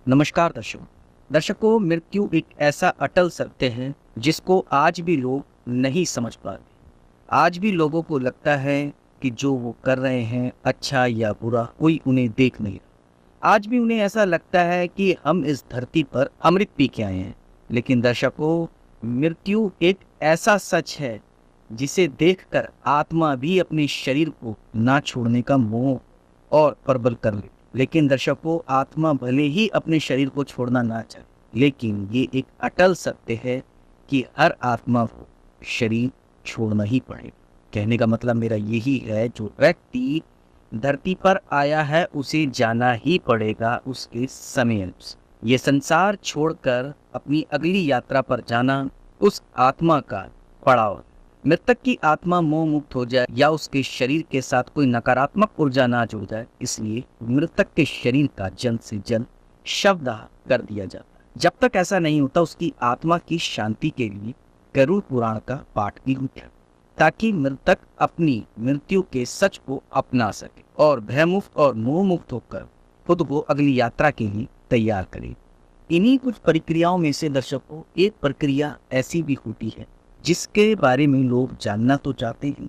नमस्कार दर्शकों, मृत्यु एक ऐसा अटल सत्य है जिसको आज भी लोग नहीं समझ पाते। आज भी लोगों को लगता है कि जो वो कर रहे हैं अच्छा या बुरा कोई उन्हें देख नहीं रहा। आज भी उन्हें ऐसा लगता है कि हम इस धरती पर अमृत पी के आए हैं। लेकिन दर्शकों, मृत्यु एक ऐसा सच है जिसे देखकर आत्मा भी अपने शरीर को ना छोड़ने का मोह और प्रबल कर ले। लेकिन दर्शकों, आत्मा भले ही अपने शरीर को छोड़ना ना चाहे, लेकिन ये एक अटल सत्य है कि हर आत्मा को शरीर छोड़ना ही पड़ेगा। कहने का मतलब मेरा यही है, जो व्यक्ति धरती पर आया है उसे जाना ही पड़ेगा उसके समय अनुसार। ये संसार छोड़कर अपनी अगली यात्रा पर जाना उस आत्मा का पड़ाव है। मृतक की आत्मा मोह मुक्त हो जाए या उसके शरीर के साथ कोई नकारात्मक ऊर्जा ना जुड़ जाए, इसलिए मृतक के शरीर का जल्द से जल्द शवदाह कर दिया जाता है। जब तक ऐसा नहीं होता, उसकी आत्मा की शांति के लिए गरुड़ पुराण का पाठ भी होता है, ताकि मृतक अपनी मृत्यु के सच को अपना सके और भयमुक्त और मोह मुक्त होकर खुद को अगली यात्रा के लिए तैयार करे। इन्हीं कुछ प्रक्रियाओं में से दर्शकों, एक प्रक्रिया ऐसी भी होती है जिसके बारे में लोग जानना तो चाहते हैं,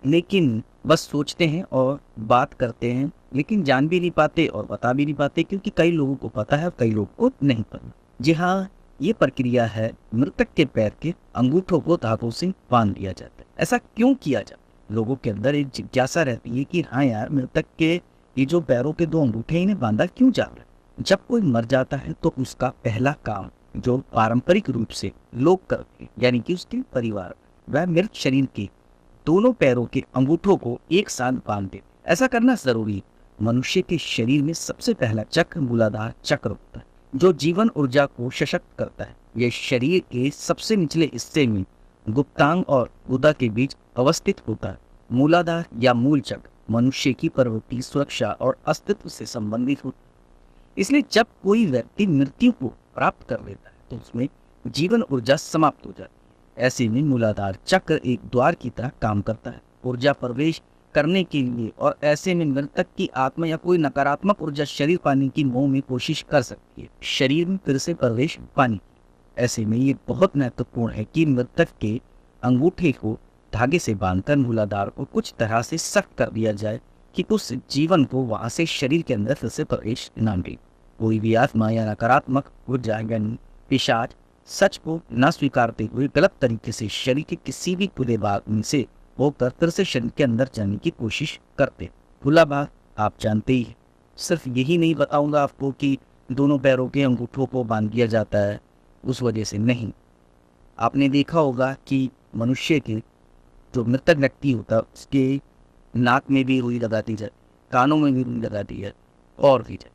लेकिन बस सोचते हैं और बात करते हैं, लेकिन जान भी नहीं पाते और बता भी नहीं पाते, क्योंकि कई लोगों को पता है और कई लोगों को नहीं पता। जी हाँ, ये प्रक्रिया है मृतक के पैर के अंगूठों को धागों से बांध दिया जाता है। ऐसा क्यों किया जाता है? लोगों के अंदर एक जिज्ञासा रहती है कि हाँ यार, मृतक के ये जो पैरों के दो अंगूठे इन्हें बांधा क्यों जाता है? जब कोई मर जाता है तो उसका पहला काम जो पारंपरिक रूप से लोग करते हैं, यानी कि उसके परिवार, वह मृत शरीर के दोनों पैरों के अंगूठों को एक साथ बांध दे। ऐसा करना जरूरी है। मनुष्य के शरीर में सबसे पहला चक्र मूलाधार चक्र होता है, जो जीवन ऊर्जा को सशक्त करता है। यह शरीर के सबसे निचले हिस्से में गुप्तांग और गुदा के बीच अवस्थित होता है। मूलाधार या मूल चक्र मनुष्य की प्रवृत्ति, सुरक्षा और अस्तित्व से संबंधित होता है। इसलिए जब कोई व्यक्ति मृत्यु को प्राप्त कर लेता है तो उसमें जीवन ऊर्जा समाप्त हो जाती है। ऐसे में मूलाधार चक्र एक द्वार की तरह काम करता है ऊर्जा प्रवेश करने के लिए, और ऐसे में मृतक की आत्मा या कोई नकारात्मक ऊर्जा शरीर पाने की मोह में कोशिश कर सकती है शरीर में फिर से प्रवेश पाने की। ऐसे में ये बहुत महत्वपूर्ण है कि मृतक के अंगूठे को धागे से बांधकर मूलाधार को कुछ तरह से सख्त कर दिया जाए कि उस जीवन को वहां से शरीर के अंदर फिर से प्रवेश न मिले। कोई भी आत्मा या नकारात्मक ऊर्जा यानी पिशाच सच को न स्वीकारते हुए गलत तरीके से शरीर के किसी भी खुले भाग में से होकर फिर से शरीर के अंदर जाने की कोशिश करते। खुला भाग आप जानते ही हैं। सिर्फ यही नहीं बताऊंगा आपको कि दोनों पैरों के अंगूठों को बांध दिया जाता है, उस वजह से नहीं। आपने देखा होगा कि मनुष्य के जो मृतक व्यक्ति होता है उसके नाक में भी रुई लगा दी जाए, कानों में भी रुई लगा दी जाए और भी जाए,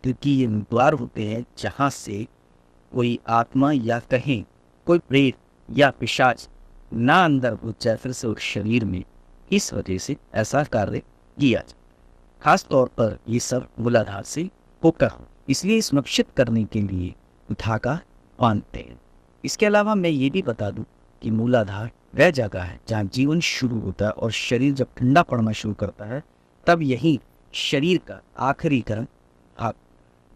क्योंकि ये द्वार होते हैं जहाँ से कोई आत्मा या कहें कोई प्रेत या पिशाच ना अंदर घुस जाए फिर से उस शरीर में। इस वजह से ऐसा कार्य किया जाए। खास तौर पर ये सब मूलाधार से होकर, इसलिए सुनिश्चित करने के लिए धागा बांधते हैं। इसके अलावा मैं ये भी बता दूं कि मूलाधार वह जगह है जहाँ जीवन शुरू होता है, और शरीर जब ठंडा पड़ना शुरू करता है तब यही शरीर का आखिरी कर्म भाग।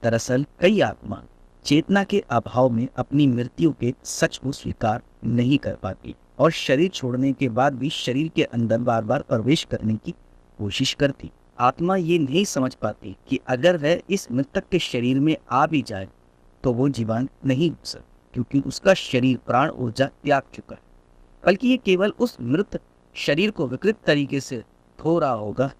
दरअसल कई आत्मा चेतना के अभाव में अपनी मृत्यु के सच को स्वीकार नहीं कर पाती और शरीर छोड़ने के बाद भी शरीर के अंदर बार बार प्रवेश करने की कोशिश करती। आत्मा ये नहीं समझ पाती कि अगर वह इस मृतक के शरीर में आ भी जाए तो वो जीवन नहीं हो सकता, क्योंकि उसका शरीर प्राण ऊर्जा त्याग चुका है। बल्कि ये केवल उस मृत शरीर को विकृत तरीके से धो रहा होगा।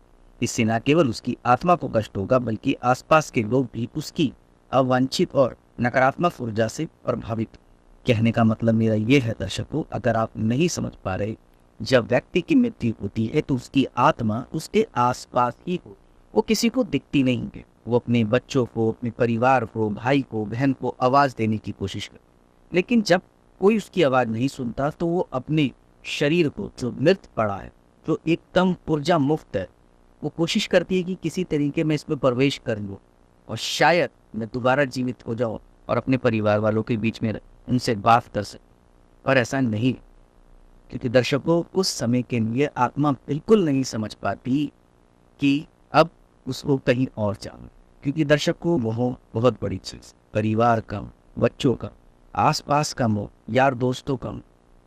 इससे न केवल उसकी आत्मा को कष्ट होगा, बल्कि आसपास के लोग भी उसकी अवांछित और नकारात्मक ऊर्जा से प्रभावित। कहने का मतलब मेरा ये है दर्शकों, अगर आप नहीं समझ पा रहे, जब व्यक्ति की मृत्यु होती है तो उसकी आत्मा उसके आसपास ही हो, वो किसी को दिखती नहीं है। वो अपने बच्चों को, अपने परिवार को, भाई को, बहन को आवाज देने की कोशिश करे, लेकिन जब कोई उसकी आवाज नहीं सुनता तो वो अपने शरीर को, जो मृत पड़ा है, जो एकदम ऊर्जा मुक्त है, वो कोशिश करती है कि किसी तरीके में इसमें प्रवेश कर लूं और शायद मैं दोबारा जीवित हो जाऊं और अपने परिवार वालों के बीच में उनसे बात कर सकूं। पर ऐसा नहीं, क्योंकि दर्शकों उस समय के लिए आत्मा बिल्कुल नहीं समझ पाती कि अब उसको कहीं और जाना, क्योंकि दर्शकों मोह बहुत बड़ी चीज़, परिवार कम, बच्चों का, आसपास का मोह, यार दोस्तों का मोह,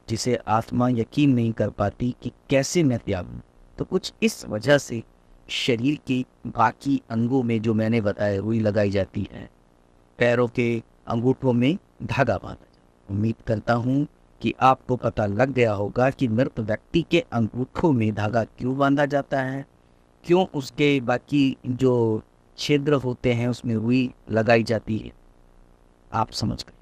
जिसे आत्मा यकीन नहीं कर पाती कि कैसे मैं त्यागूं। तो कुछ इस वजह से शरीर के बाकी अंगों में जो मैंने बताया रुई लगाई जाती है, पैरों के अंगूठों में धागा बांधा जाता है। उम्मीद करता हूँ कि आपको पता लग गया होगा कि मृत व्यक्ति के अंगूठों में धागा क्यों बांधा जाता है, क्यों उसके बाकी जो छिद्र होते हैं उसमें रुई लगाई जाती है। आप समझ गए।